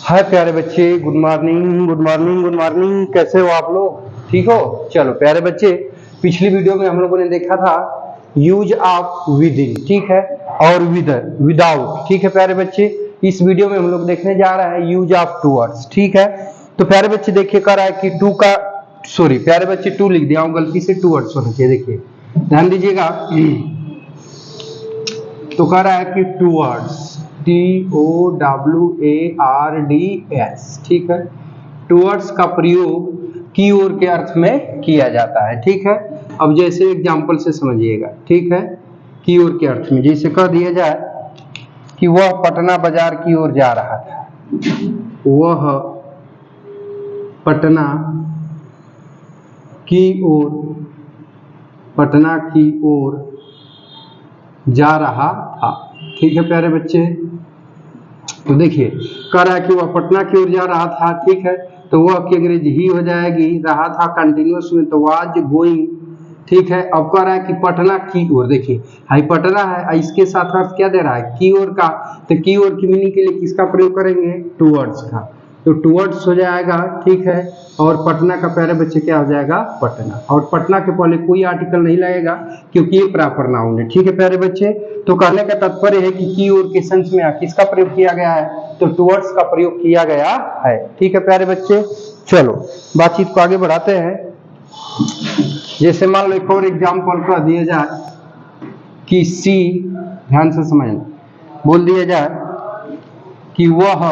हाय प्यारे बच्चे, good morning good morning good morning. कैसे हो आप लोग? ठीक हो? चलो प्यारे बच्चे, पिछली वीडियो में हम लोगों ने देखा था यूज ऑफ विद इन, ठीक है, और विदाउट, ठीक है प्यारे बच्चे। इस वीडियो में हम लोग देखने जा रहे हैं यूज ऑफ टूवर्ड्स, ठीक है। तो प्यारे बच्चे देखिए, कह रहा है कि टू का सॉरी प्यारे बच्चे टू लिख दिया हूं गलती से, टूवर्ड्स होना चाहिए। देखिए ध्यान दीजिएगा। तो कह रहा है कि टूवर्ड्स, TOWARDS, ठीक है। टूवर्ड्स का प्रयोग की ओर के अर्थ में किया जाता है, ठीक है। अब जैसे एग्जाम्पल से समझिएगा, ठीक है। की ओर के अर्थ में जैसे कह दिया जाए कि वह पटना बाजार की ओर जा रहा था, वह पटना की ओर, पटना की ओर जा रहा था, ठीक है प्यारे बच्चे। तो देखिए कह रहा है कि वह पटना की ओर जा रहा था, ठीक है। तो वह की अंग्रेजी ही हो जाएगी, रहा था कंटिन्यूअस में तो वाज गोइंग, ठीक है। अब कह रहा है कि पटना की ओर, देखिए हाई पटना है, इसके साथ अर्थ क्या दे रहा है? की ओर का। तो की ओर की मीनिंग के लिए किसका प्रयोग करेंगे? टूवर्ड्स का। तो टूवर्ड्स हो जाएगा, ठीक है। और पटना का प्यारे बच्चे क्या हो जाएगा? पटना। और पटना के पहले कोई आर्टिकल नहीं लगेगा क्योंकि ये प्रॉपर नाउन है, ठीक है प्यारे बच्चे। तो कहने का तात्पर्य है कि की ओर के सेंस में किसका प्रयोग किया गया है? तो टूवर्ड्स का प्रयोग किया गया है, ठीक है प्यारे बच्चे। चलो बातचीत को आगे बढ़ाते हैं। जैसे मान लो एक और एग्जाम्पल कर दिया जाए कि सी, ध्यान से समझना, बोल दिया जाए कि वह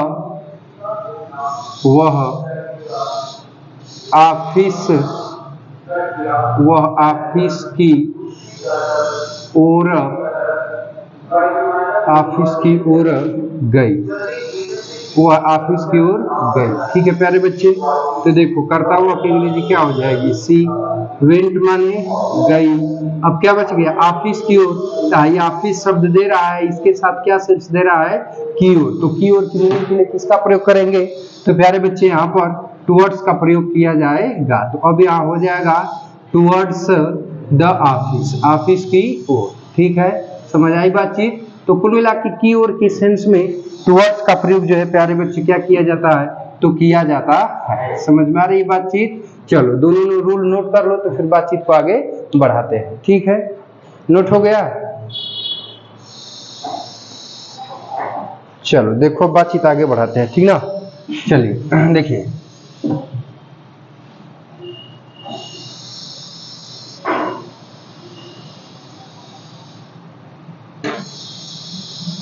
ऑफिस की ओर गई, वह ऑफिस की ओर गई, ठीक है प्यारे बच्चे। तो देखो करता हुआ की अंग्रेजी क्या हो जाएगी? सी। वेंट माने गई। अब क्या बच गया? ऑफिस की ओर। ये ऑफिस शब्द दे रहा है, इसके साथ क्या सेंस दे रहा है? की ओर। तो की ओर की मीनिंग के लिए किसका प्रयोग करेंगे? तो प्यारे बच्चे यहाँ पर टूवर्ड्स का प्रयोग किया जाएगा। तो अब यहाँ हो जाएगा टूवर्ड्स द ऑफिस, ऑफिस की ओर, ठीक है। समझ आई बातचीत? तो कुल मिला के की ओर के सेंस में टूवर्ड्स का प्रयोग जो है प्यारे बच्चे क्या किया जाता है? तो किया जाता है। समझ में आ रही है बातचीत? चलो दोनों रूल नोट कर लो, तो फिर बातचीत को आगे बढ़ाते हैं, ठीक है। नोट हो गया? चलो देखो बातचीत आगे बढ़ाते हैं, ठीक ना। चलिए देखिए,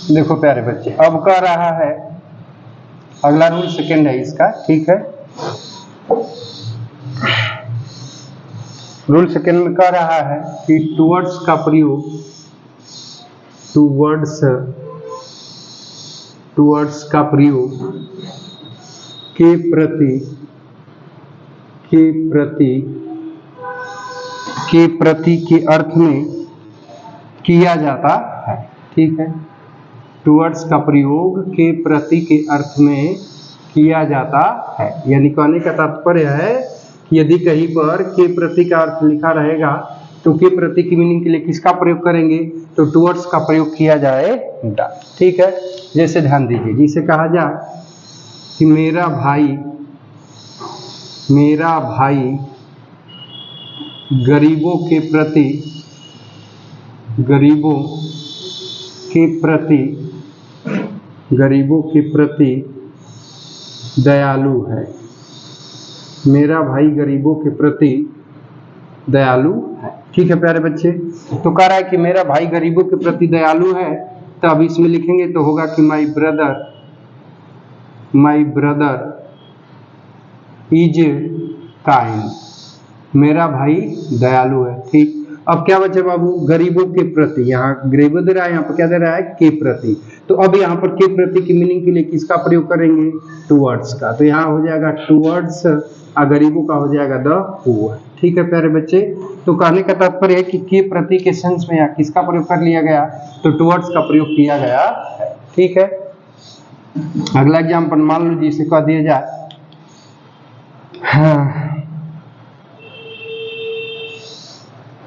देखो प्यारे बच्चे, अब कह रहा है, अगला रूल सेकंड है इसका, ठीक है। रूल सेकंड में कह रहा है कि टूवर्ड्स का प्रयोग, टूवर्ड्स का प्रयोग के प्रति के अर्थ में किया जाता है, ठीक है। टूवर्ड्स का प्रयोग के प्रति के अर्थ में किया जाता है, यानी कहने का तात्पर्य है कि यदि कहीं पर के प्रति का अर्थ लिखा रहेगा तो के प्रति की मीनिंग के लिए किसका प्रयोग करेंगे? तो टूवर्ड्स का प्रयोग किया जाएगा, ठीक है। जैसे ध्यान दीजिए, जिसे कहा जाए कि मेरा भाई गरीबों के प्रति दयालु है। मेरा भाई गरीबों के प्रति दयालु है, ठीक है प्यारे बच्चे। तो कह रहा है कि मेरा भाई गरीबों के प्रति दयालु है, तो अब इसमें लिखेंगे तो होगा कि माई ब्रदर इज काइंड, मेरा भाई दयालु है, ठीक। अब क्या बचे बाबू? गरीबों के प्रति, यहाँ गरीबों दे रहा है, यहाँ पर क्या दे रहा है? के प्रति। तो अब यहाँ पर के प्रति की मीनिंग के लिए किसका प्रयोग करेंगे? टूवर्ड्स का। तो यहाँ हो जाएगा टूवर्ड्स, और गरीबों का हो जाएगा द पुअर, ठीक है प्यारे बच्चे। तो कहने का तात्पर्य है कि के प्रति के सेंस में यहाँ किसका प्रयोग कर लिया गया? तो टूवर्ड्स का प्रयोग किया गया है, ठीक है। अगला एग्जाम्पल मान लो जिसे कह दिया जाए, हाँ,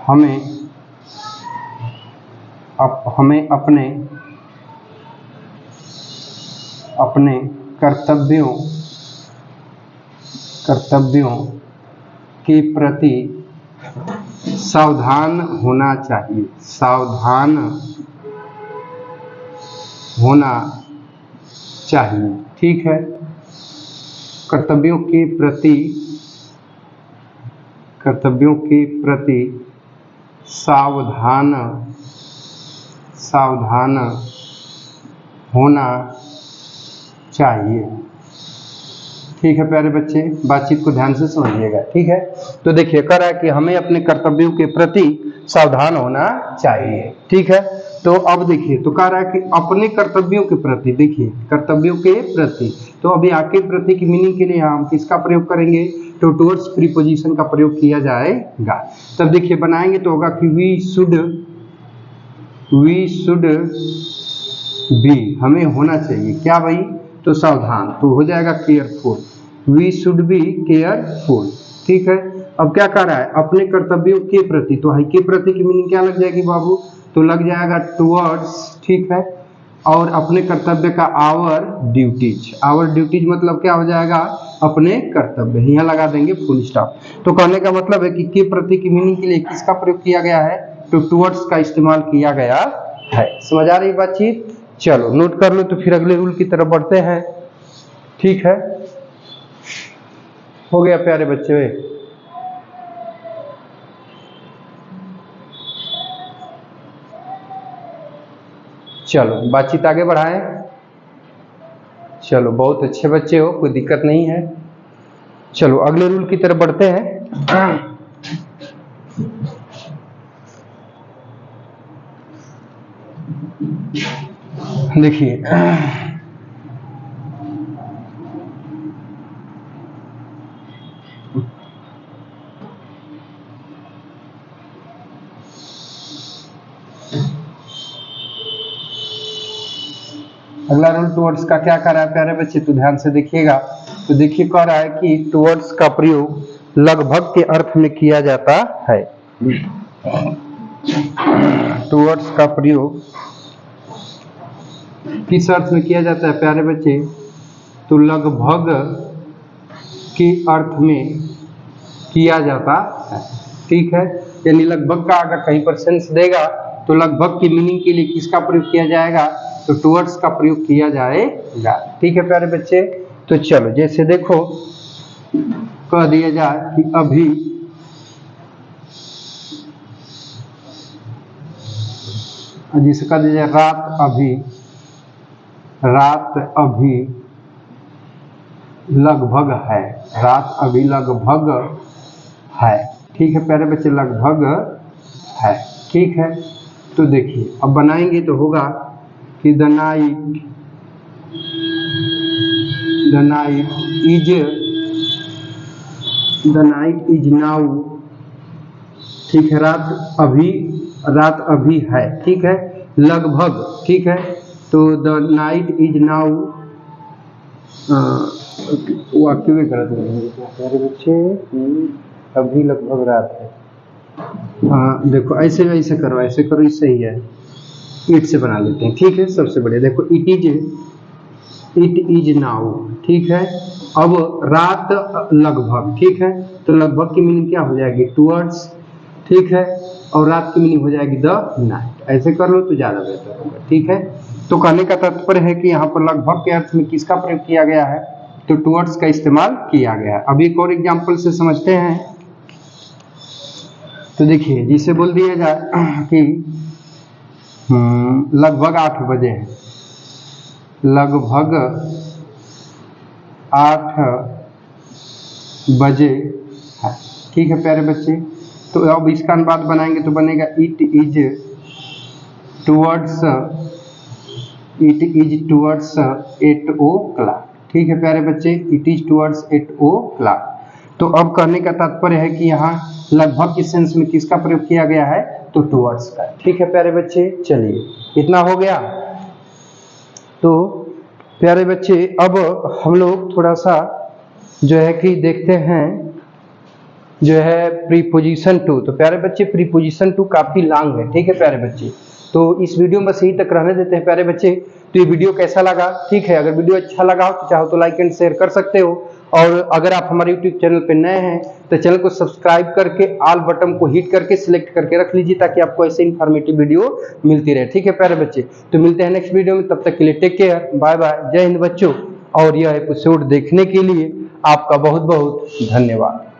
हमें अपने कर्तव्यों के प्रति सावधान होना चाहिए, सावधान होना चाहिए। ठीक है, कर्तव्यों के प्रति सावधान होना चाहिए। ठीक है प्यारे बच्चे, बातचीत को ध्यान से समझिएगा। ठीक है, तो देखिए कह रहा है कि हमें अपने कर्तव्यों के प्रति सावधान होना चाहिए। ठीक है, तो अब देखिए तो कह रहा है कि अपने कर्तव्यों के प्रति, देखिए कर्तव्यों के प्रति, तो अभी आके प्रति की मीनिंग के लिए हम किसका प्रयोग करेंगे, तो टुवर्ड्स प्रीपोजिशन का प्रयोग किया जाएगा। तब देखिए बनाएंगे तो होगा कि वी शुड बी, हमें होना चाहिए क्या भाई, तो सावधान, तो हो जाएगा careful, we should be careful. ठीक है, अब क्या कर रहा है, अपने कर्तव्यों के प्रति, तो के प्रति की मीनिंग क्या लग जाएगी बाबू, तो लग जाएगा टुवर्ड्स। ठीक है, और अपने कर्तव्य का आवर ड्यूटीज मतलब क्या हो जाएगा, अपने कर्तव्य, यहाँ लगा देंगे फुल स्टॉप। तो कहने का मतलब है कि के प्रति की मीनिंग के लिए किसका प्रयोग किया गया है, तो टुवर्ड्स का इस्तेमाल किया गया है। समझ आ रही बातचीत, चलो नोट कर लो, तो फिर अगले रूल की तरफ बढ़ते हैं। ठीक है, हो गया प्यारे बच्चे, चलो बातचीत आगे बढ़ाएं। चलो बहुत अच्छे बच्चे हो, कोई दिक्कत नहीं है। चलो अगले रूल की तरफ बढ़ते हैं। देखिए अगला रूल टुवर्ड्स का क्या कर रहा है प्यारे बच्चे, तो ध्यान से देखिएगा। तो देखिए कह रहा है कि टुवर्ड्स का प्रयोग लगभग के अर्थ में किया जाता है। टुवर्ड्स का प्रयोग किस अर्थ में किया जाता है प्यारे बच्चे, तो लगभग के अर्थ में किया जाता है। ठीक है, यानी लगभग का अगर कहीं पर सेंस देगा तो लगभग की मीनिंग के लिए किसका प्रयोग किया जाएगा, तो टुवर्ड्स का प्रयोग किया जाएगा। ठीक है प्यारे बच्चे, तो चलो जैसे देखो कह दिया जाए कि अभी, जिसे कह दिया जाए रात अभी लगभग है, रात अभी लगभग है। ठीक है प्यारे बच्चे, लगभग है। ठीक है, तो देखिए अब बनाएंगे तो होगा कि द नाइट इज नाउ। ठीक है, रात अभी है। ठीक है, लगभग। ठीक है, तो द नाइट इज नाउ, वाक्य में गलत है बच्चे, अभी लगभग रात है। देखो ऐसे करो, इससे ही है, इट से बना लेते हैं। ठीक है, सबसे बढ़िया देखो इट इज नाउ। ठीक है, अब रात लगभग। ठीक है, तो लगभग की मीनिंग क्या हो जाएगी, टुवर्ड्स। ठीक है, और रात की मीनिंग हो जाएगी द नाइट। ऐसे कर लो तो ज्यादा बेहतर होगा। ठीक है, तो कहने का तात्पर्य है कि यहाँ पर लगभग के अर्थ में किसका प्रयोग किया गया है, तो टुवर्ड्स का इस्तेमाल किया गया है। अभी एक और एग्जाम्पल से समझते हैं। तो देखिए जिसे बोल दिया जाए कि लगभग 8 बजे है, लगभग 8 बजे है। ठीक है प्यारे बच्चे, तो अब इसका अनुवाद बनाएंगे तो बनेगा इट इज टुवर्ड्स 8 o'clock। ठीक है प्यारे बच्चे, इट इज टुवर्ड्स 8 o'clock। तो अब कहने का तात्पर्य है कि यहाँ लगभग के सेंस में किसका प्रयोग किया गया है, तो टुवर्ड्स का। ठीक है प्यारे बच्चे, चलिए इतना हो गया। तो प्यारे बच्चे अब हम लोग थोड़ा सा जो है कि देखते हैं जो है प्रीपोजिशन टू। तो प्यारे बच्चे प्रीपोजिशन टू काफी लॉन्ग है। ठीक है प्यारे बच्चे, तो इस वीडियो में बस यही तक रहने देते हैं प्यारे बच्चे। तो ये वीडियो कैसा लगा, ठीक है, अगर वीडियो अच्छा लगा हो तो चाहो तो लाइक एंड शेयर कर सकते हो, और अगर आप हमारे यूट्यूब चैनल पे नए हैं तो चैनल को सब्सक्राइब करके ऑल बटन को हिट करके सिलेक्ट करके रख लीजिए, ताकि आपको ऐसे इन्फॉर्मेटिव वीडियो मिलती रहे। ठीक है प्यारे बच्चे, तो मिलते हैं नेक्स्ट वीडियो में, तब तक के लिए टेक केयर, बाय बाय, जय हिंद बच्चों। और यह एपिसोड देखने के लिए आपका बहुत बहुत धन्यवाद।